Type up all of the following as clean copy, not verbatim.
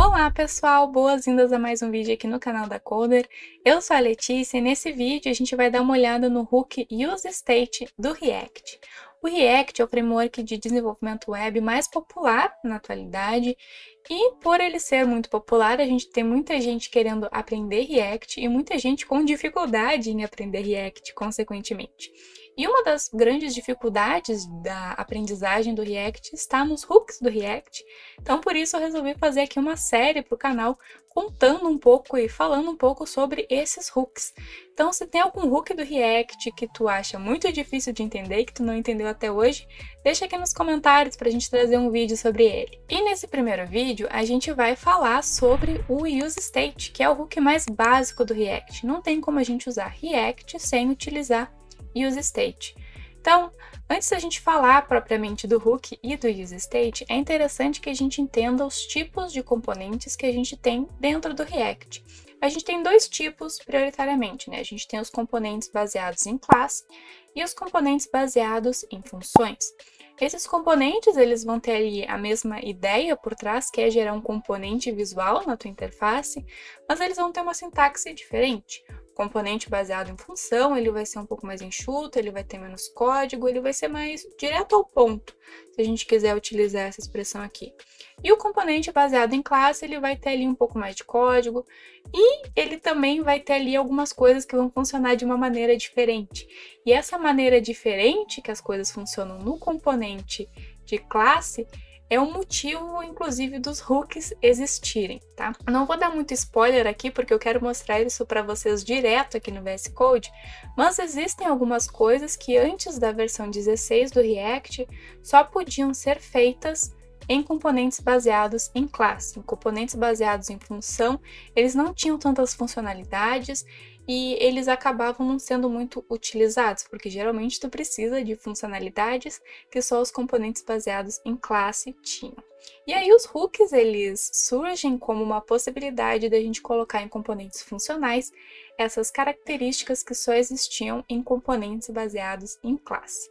Olá pessoal, boas-vindas a mais um vídeo aqui no canal da Coder. Eu sou a Letícia e nesse vídeo a gente vai dar uma olhada no hook UseState do React. O React é o framework de desenvolvimento web mais popular na atualidade e por ele ser muito popular, a gente tem muita gente querendo aprender React e muita gente com dificuldade em aprender React, consequentemente. E uma das grandes dificuldades da aprendizagem do React está nos hooks do React. Então, por isso, eu resolvi fazer aqui uma série para o canal contando um pouco e falando um pouco sobre esses hooks. Então, se tem algum hook do React que tu acha muito difícil de entender, que tu não entendeu até hoje, deixa aqui nos comentários para a gente trazer um vídeo sobre ele. E nesse primeiro vídeo, a gente vai falar sobre o UseState, que é o hook mais básico do React. Não tem como a gente usar React sem utilizar UseState. Então, antes da gente falar propriamente do hook e do UseState, é interessante que a gente entenda os tipos de componentes que a gente tem dentro do React. A gente tem dois tipos prioritariamente, né? A gente tem os componentes baseados em classe e os componentes baseados em funções. Esses componentes, eles vão ter ali a mesma ideia por trás, que é gerar um componente visual na tua interface, mas eles vão ter uma sintaxe diferente. Componente baseado em função, ele vai ser um pouco mais enxuto, ele vai ter menos código, ele vai ser mais direto ao ponto, se a gente quiser utilizar essa expressão aqui. E o componente baseado em classe, ele vai ter ali um pouco mais de código e ele também vai ter ali algumas coisas que vão funcionar de uma maneira diferente. E essa maneira diferente que as coisas funcionam no componente de classe é o motivo, inclusive, dos hooks existirem, tá? Não vou dar muito spoiler aqui, porque eu quero mostrar isso para vocês direto aqui no VS Code, mas existem algumas coisas que antes da versão 16 do React só podiam ser feitas em componentes baseados em classe. Em componentes baseados em função, eles não tinham tantas funcionalidades e eles acabavam não sendo muito utilizados, porque geralmente tu precisa de funcionalidades que só os componentes baseados em classe tinham. E aí os hooks, eles surgem como uma possibilidade da gente colocar em componentes funcionais essas características que só existiam em componentes baseados em classe.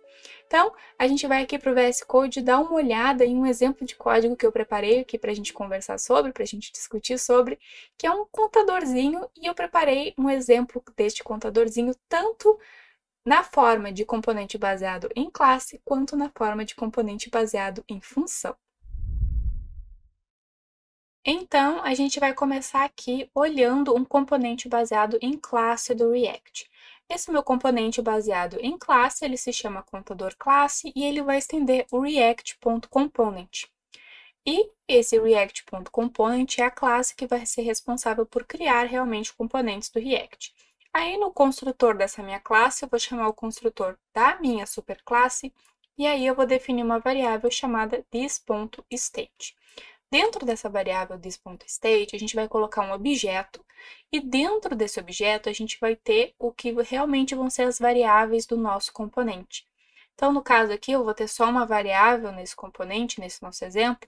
Então, a gente vai aqui para o VS Code dar uma olhada em um exemplo de código que eu preparei aqui para a gente conversar sobre, para a gente discutir sobre, que é um contadorzinho, e eu preparei um exemplo deste contadorzinho tanto na forma de componente baseado em classe, quanto na forma de componente baseado em função. Então, a gente vai começar aqui olhando um componente baseado em classe do React. Esse meu componente baseado em classe, ele se chama contador classe e ele vai estender o react.component. E esse react.component é a classe que vai ser responsável por criar realmente componentes do React. Aí no construtor dessa minha classe, eu vou chamar o construtor da minha superclasse e aí eu vou definir uma variável chamada this.state. Dentro dessa variável this.state, a gente vai colocar um objeto e dentro desse objeto a gente vai ter o que realmente vão ser as variáveis do nosso componente. Então, no caso aqui, eu vou ter só uma variável nesse componente, nesse nosso exemplo,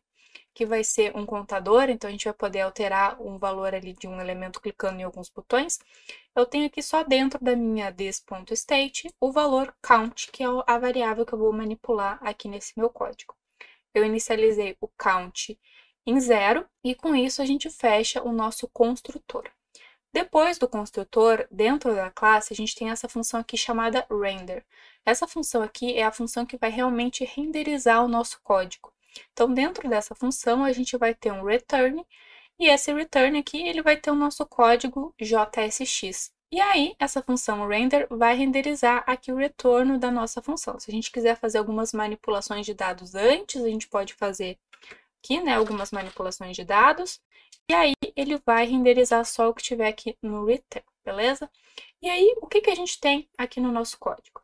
que vai ser um contador, então a gente vai poder alterar um valor ali de um elemento clicando em alguns botões. Eu tenho aqui só dentro da minha this.state o valor count, que é a variável que eu vou manipular aqui nesse meu código. Eu inicializei o count em 0 e com isso a gente fecha o nosso construtor. Depois do construtor, dentro da classe, a gente tem essa função aqui chamada render. Essa função aqui é a função que vai realmente renderizar o nosso código. Então, dentro dessa função, a gente vai ter um return, e esse return aqui, ele vai ter o nosso código JSX. E aí, essa função render vai renderizar aqui o retorno da nossa função. Se a gente quiser fazer algumas manipulações de dados antes, a gente pode fazer aqui, né, algumas manipulações de dados, e aí ele vai renderizar só o que tiver aqui no return, beleza? E aí, o que a gente tem aqui no nosso código?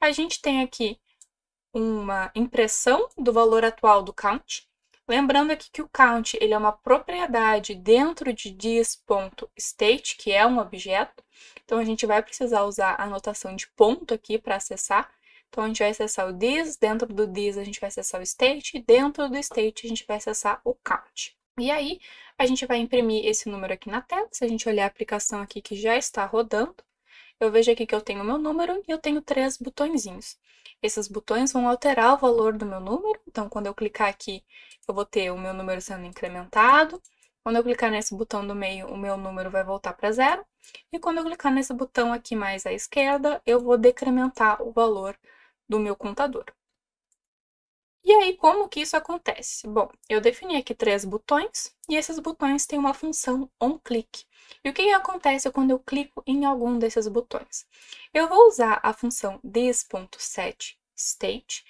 A gente tem aqui uma impressão do valor atual do count. Lembrando aqui que o count ele é uma propriedade dentro de this.state, que é um objeto. Então, a gente vai precisar usar a notação de ponto aqui para acessar. Então, a gente vai acessar o this, dentro do this a gente vai acessar o state, e dentro do state a gente vai acessar o count. E aí, a gente vai imprimir esse número aqui na tela. Se a gente olhar a aplicação aqui que já está rodando, eu vejo aqui que eu tenho o meu número e eu tenho 3 botõezinhos. Esses botões vão alterar o valor do meu número, então quando eu clicar aqui, eu vou ter o meu número sendo incrementado, Quando eu clicar nesse botão do meio, o meu número vai voltar para 0. E quando eu clicar nesse botão aqui mais à esquerda, eu vou decrementar o valor do meu contador. E aí, como que isso acontece? Bom, eu defini aqui 3 botões, e esses botões têm uma função onClick. E o que acontece quando eu clico em algum desses botões? Eu vou usar a função this.setState,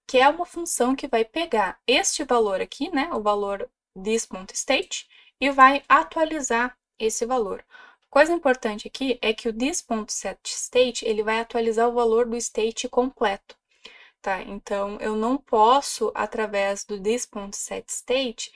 que é uma função que vai pegar este valor aqui, né, o valor this.state, e vai atualizar esse valor. Coisa importante aqui é que o this.setState, ele vai atualizar o valor do state completo. Tá? Então, eu não posso, através do this.setState,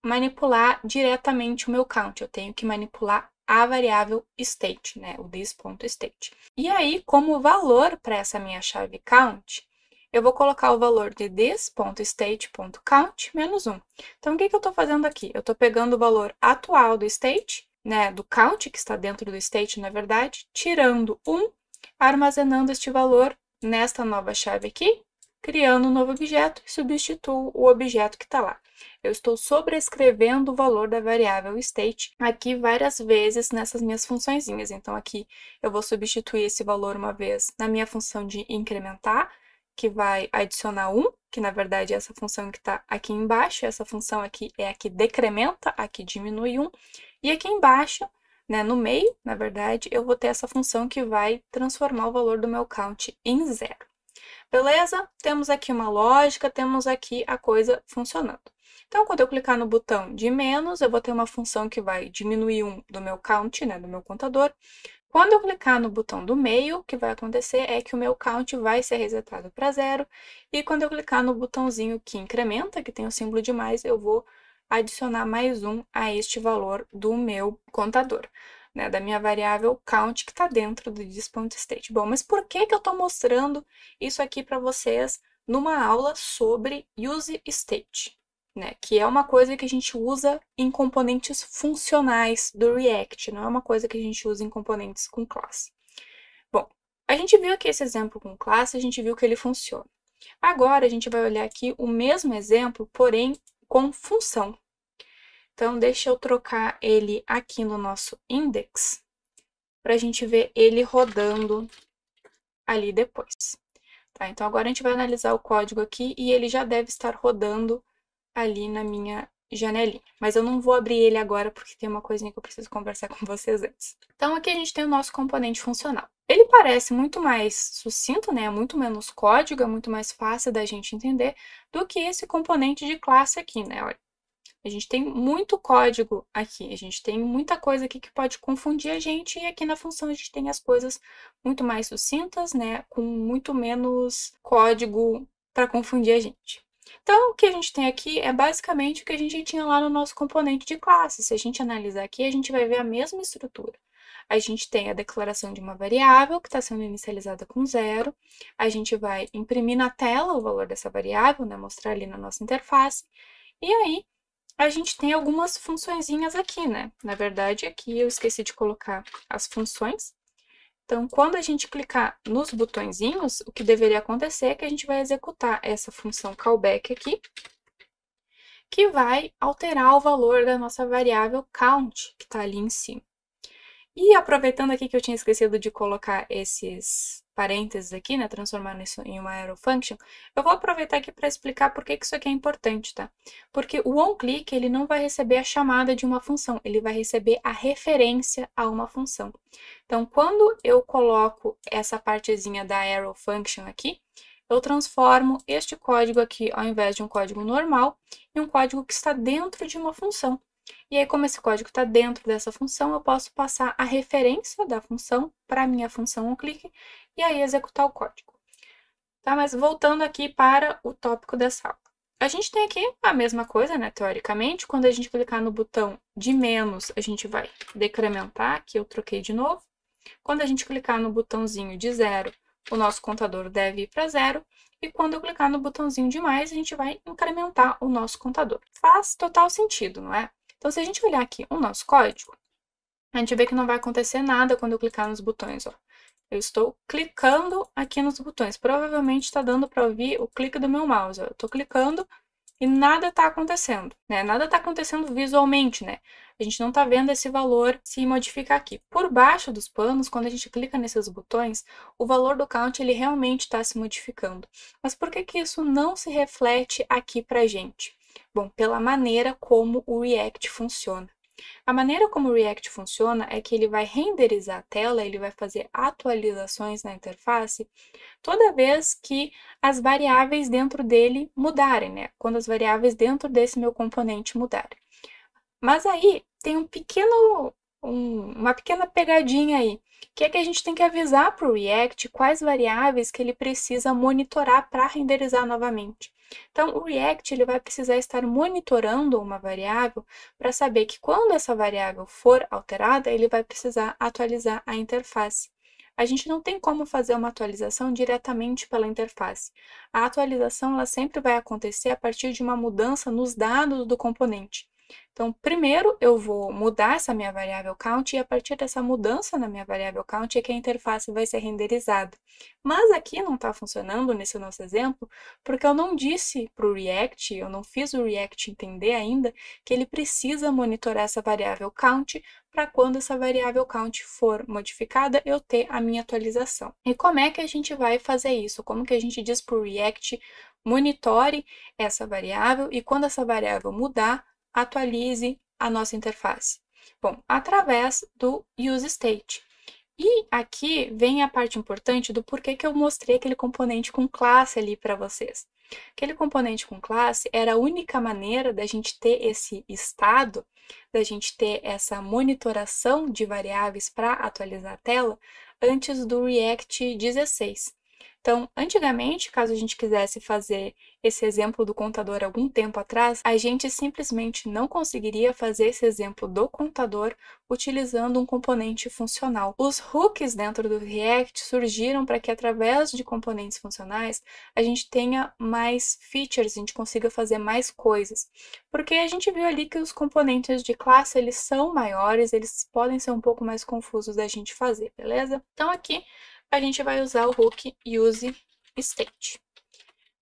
manipular diretamente o meu count. Eu tenho que manipular a variável state, né? O this.state. E aí, como valor para essa minha chave count, eu vou colocar o valor de this.state.count menos 1. Então, o que eu estou fazendo aqui? Eu estou pegando o valor atual do state, né, do count, que está dentro do state, na verdade, tirando 1, armazenando este valor nesta nova chave aqui, criando um novo objeto e substituo o objeto que está lá. Eu estou sobrescrevendo o valor da variável state aqui várias vezes nessas minhas funçõezinhas. Então, aqui eu vou substituir esse valor uma vez na minha função de incrementar, que vai adicionar 1, que na verdade é essa função que está aqui embaixo. Essa função aqui é a que decrementa, a que diminui 1. E aqui embaixo, né, no meio, na verdade, eu vou ter essa função que vai transformar o valor do meu count em 0. Beleza? Temos aqui uma lógica, temos aqui a coisa funcionando. Então, quando eu clicar no botão de menos, eu vou ter uma função que vai diminuir 1 do meu count, né, do meu contador. Quando eu clicar no botão do meio, o que vai acontecer é que o meu count vai ser resetado para 0. E quando eu clicar no botãozinho que incrementa, que tem o símbolo de mais, eu vou adicionar mais 1 a este valor do meu contador, né, da minha variável count que está dentro do this.state. Bom, mas por que eu estou mostrando isso aqui para vocês numa aula sobre useState, né, que é uma coisa que a gente usa em componentes funcionais do React, não é uma coisa que a gente usa em componentes com classe. Bom, a gente viu aqui esse exemplo com classe, a gente viu que ele funciona. Agora, a gente vai olhar aqui o mesmo exemplo, porém com função. Então, deixa eu trocar ele aqui no nosso index, para a gente ver ele rodando ali depois. Tá? Então, agora a gente vai analisar o código aqui e ele já deve estar rodando ali na minha janelinha. Mas eu não vou abrir ele agora porque tem uma coisinha que eu preciso conversar com vocês antes. Então, aqui a gente tem o nosso componente funcional. Ele parece muito mais sucinto, né? Muito menos código, é muito mais fácil da gente entender do que esse componente de classe aqui, né? Olha, a gente tem muito código aqui, a gente tem muita coisa aqui que pode confundir a gente, e aqui na função a gente tem as coisas muito mais sucintas, né? Com muito menos código para confundir a gente. Então, o que a gente tem aqui é basicamente o que a gente tinha lá no nosso componente de classe. Se a gente analisar aqui, a gente vai ver a mesma estrutura. A gente tem a declaração de uma variável que está sendo inicializada com 0. A gente vai imprimir na tela o valor dessa variável, né, mostrar ali na nossa interface. E aí, a gente tem algumas funçõezinhas aqui, né? Na verdade, aqui eu esqueci de colocar as funções. Então, quando a gente clicar nos botõezinhos, o que deveria acontecer é que a gente vai executar essa função callback aqui, que vai alterar o valor da nossa variável count, que está ali em cima. E aproveitando aqui que eu tinha esquecido de colocar esses parênteses aqui, né, transformar isso em uma arrow function, eu vou aproveitar aqui para explicar por que isso aqui é importante, tá? Porque o onClick, ele não vai receber a chamada de uma função, ele vai receber a referência a uma função. Então, quando eu coloco essa partezinha da arrow function aqui, eu transformo este código aqui, ao invés de um código normal, em um código que está dentro de uma função. E aí, como esse código está dentro dessa função, eu posso passar a referência da função para a minha função onClick e aí executar o código. Tá? Mas voltando aqui para o tópico dessa aula. A gente tem aqui a mesma coisa, né, teoricamente. Quando a gente clicar no botão de menos, a gente vai decrementar, que eu troquei de novo. Quando a gente clicar no botãozinho de 0, o nosso contador deve ir para 0. E quando eu clicar no botãozinho de mais, a gente vai incrementar o nosso contador. Faz total sentido, não é? Então, se a gente olhar aqui o nosso código, a gente vê que não vai acontecer nada quando eu clicar nos botões, ó. Eu estou clicando aqui nos botões. Provavelmente está dando para ouvir o clique do meu mouse, ó. Eu estou clicando e nada está acontecendo, né? Nada está acontecendo visualmente, né? A gente não está vendo esse valor se modificar aqui. Por baixo dos panos, quando a gente clica nesses botões, o valor do count ele realmente está se modificando. Mas por que que isso não se reflete aqui para a gente? Bom, pela maneira como o React funciona. A maneira como o React funciona é que ele vai renderizar a tela, ele vai fazer atualizações na interface toda vez que as variáveis dentro dele mudarem, né? Quando as variáveis dentro desse meu componente mudarem. Mas aí tem uma pequena pegadinha aí, que é que a gente tem que avisar para o React quais variáveis que ele precisa monitorar para renderizar novamente. Então, o React ele vai precisar estar monitorando uma variável para saber que quando essa variável for alterada, ele vai precisar atualizar a interface. A gente não tem como fazer uma atualização diretamente pela interface. A atualização ela sempre vai acontecer a partir de uma mudança nos dados do componente. Então, primeiro eu vou mudar essa minha variável count e a partir dessa mudança na minha variável count é que a interface vai ser renderizada. Mas aqui não está funcionando nesse nosso exemplo, porque eu não disse para o React, eu não fiz o React entender ainda que ele precisa monitorar essa variável count para quando essa variável count for modificada, eu ter a minha atualização. E como é que a gente vai fazer isso? Como que a gente diz para o React monitore essa variável e quando essa variável mudar, atualize a nossa interface? Bom, através do useState. E aqui vem a parte importante do porquê que eu mostrei aquele componente com classe ali para vocês. Aquele componente com classe era a única maneira da gente ter esse estado, da gente ter essa monitoração de variáveis para atualizar a tela antes do React 16. Então, antigamente, caso a gente quisesse fazer esse exemplo do contador algum tempo atrás, a gente simplesmente não conseguiria fazer esse exemplo do contador utilizando um componente funcional. Os hooks dentro do React surgiram para que, através de componentes funcionais, a gente tenha mais features, a gente consiga fazer mais coisas. Porque a gente viu ali que os componentes de classe, eles são maiores, eles podem ser um pouco mais confusos da gente fazer, beleza? Então, aqui a gente vai usar o hook useState.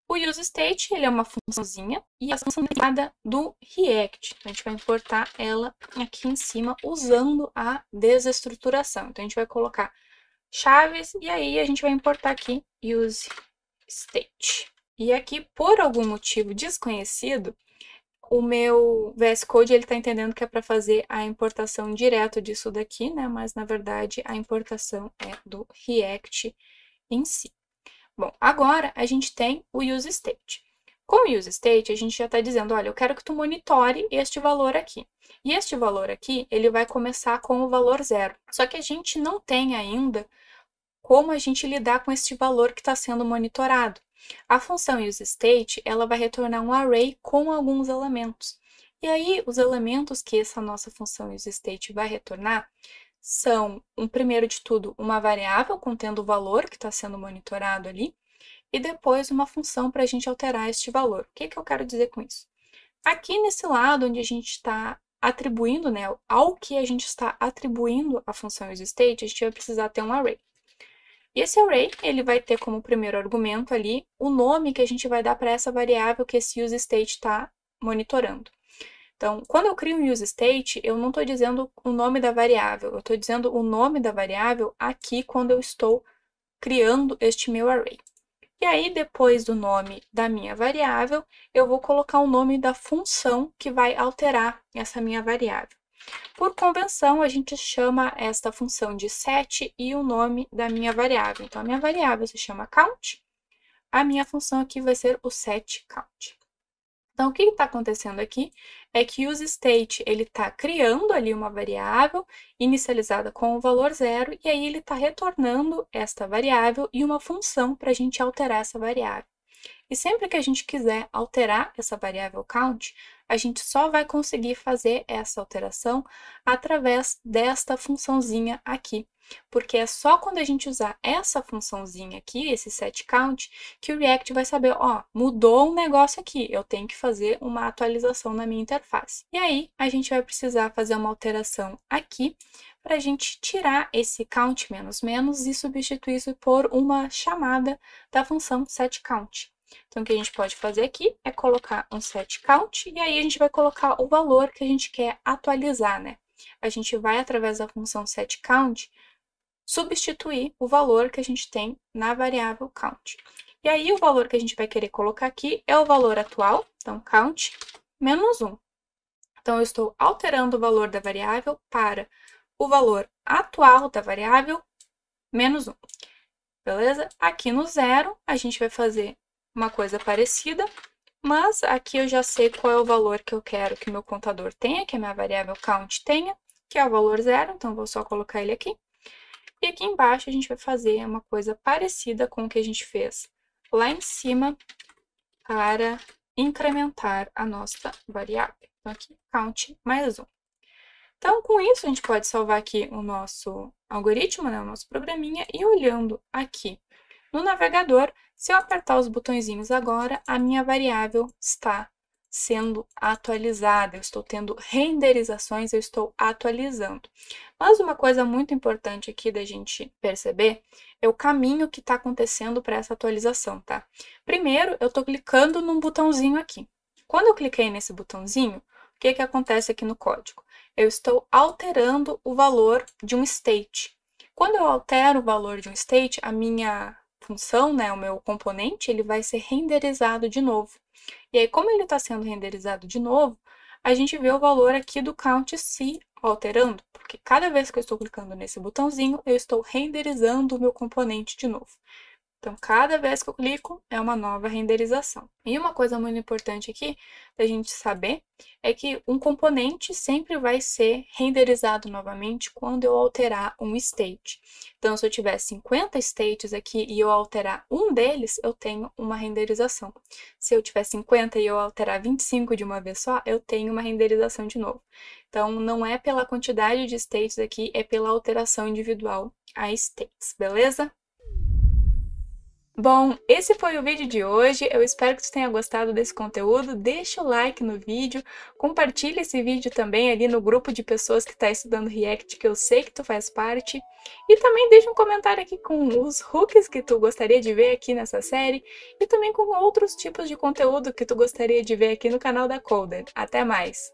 O useState ele é uma funçãozinha e a função derivada do React. Então, a gente vai importar ela aqui em cima usando a desestruturação. Então, a gente vai colocar chaves e aí a gente vai importar aqui useState. E aqui, por algum motivo desconhecido, o meu VS Code ele está entendendo que é para fazer a importação direto disso daqui, né? Mas na verdade a importação é do React em si. Bom, agora a gente tem o useState. Com o useState, a gente já está dizendo, olha, eu quero que tu monitore este valor aqui. E este valor aqui, ele vai começar com o valor 0. Só que a gente não tem ainda como a gente lidar com este valor que está sendo monitorado. A função useState, ela vai retornar um array com alguns elementos. E aí, os elementos que essa nossa função useState vai retornar são, primeiro de tudo, uma variável contendo o valor que está sendo monitorado ali, e depois uma função para a gente alterar este valor. O que que eu quero dizer com isso? Aqui nesse lado, onde a gente está atribuindo, né, ao que a gente está atribuindo a função useState, a gente vai precisar ter um array. E esse array, ele vai ter como primeiro argumento ali o nome que a gente vai dar para essa variável que esse useState está monitorando. Então, quando eu crio um useState, eu não estou dizendo o nome da variável, eu estou dizendo o nome da variável aqui quando eu estou criando este meu array. E aí, depois do nome da minha variável, eu vou colocar o nome da função que vai alterar essa minha variável. Por convenção, a gente chama esta função de set e o nome da minha variável. Então, a minha variável se chama count, a minha função aqui vai ser o setCount. Então, o que está acontecendo aqui é que o useState ele está criando ali uma variável inicializada com o valor 0 e aí ele está retornando esta variável e uma função para a gente alterar essa variável. E sempre que a gente quiser alterar essa variável count, a gente só vai conseguir fazer essa alteração através desta funçãozinha aqui. Porque é só quando a gente usar essa funçãozinha aqui, esse setCount, que o React vai saber, ó, mudou um negócio aqui, eu tenho que fazer uma atualização na minha interface. E aí, a gente vai precisar fazer uma alteração aqui para a gente tirar esse count menos menos e substituir isso por uma chamada da função setCount. Então, o que a gente pode fazer aqui é colocar um setCount, e aí a gente vai colocar o valor que a gente quer atualizar, né? A gente vai, através da função setCount, substituir o valor que a gente tem na variável count. E aí, o valor que a gente vai querer colocar aqui é o valor atual, então, count menos 1. Então, eu estou alterando o valor da variável para o valor atual da variável menos 1. Beleza? Aqui no zero, a gente vai fazer uma coisa parecida, mas aqui eu já sei qual é o valor que eu quero que meu contador tenha, que a minha variável count tenha, que é o valor zero, então vou só colocar ele aqui. E aqui embaixo a gente vai fazer uma coisa parecida com o que a gente fez lá em cima para incrementar a nossa variável. Então, aqui, count mais 1. Então, com isso, a gente pode salvar aqui o nosso algoritmo, né, o nosso programinha, e olhando aqui no navegador, se eu apertar os botõezinhos agora, a minha variável está sendo atualizada, eu estou tendo renderizações, eu estou atualizando. Mas uma coisa muito importante aqui da gente perceber é o caminho que está acontecendo para essa atualização, tá? Primeiro, eu estou clicando num botãozinho aqui. Quando eu cliquei nesse botãozinho, o que acontece aqui no código? Eu estou alterando o valor de um state. Quando eu altero o valor de um state, a minha função, né, o meu componente, ele vai ser renderizado de novo. E aí, como ele está sendo renderizado de novo, a gente vê o valor aqui do count se alterando, porque cada vez que eu estou clicando nesse botãozinho, eu estou renderizando o meu componente de novo. Então, cada vez que eu clico, é uma nova renderização. E uma coisa muito importante aqui da gente saber é que um componente sempre vai ser renderizado novamente quando eu alterar um state. Então, se eu tiver 50 states aqui e eu alterar um deles, eu tenho uma renderização. Se eu tiver 50 e eu alterar 25 de uma vez só, eu tenho uma renderização de novo. Então, não é pela quantidade de states aqui, é pela alteração individual a states, beleza? Bom, esse foi o vídeo de hoje, eu espero que tu tenha gostado desse conteúdo, deixa o like no vídeo, compartilha esse vídeo também ali no grupo de pessoas que está estudando React, que eu sei que tu faz parte, e também deixa um comentário aqui com os hooks que tu gostaria de ver aqui nessa série, e também com outros tipos de conteúdo que tu gostaria de ver aqui no canal da Coder. Até mais!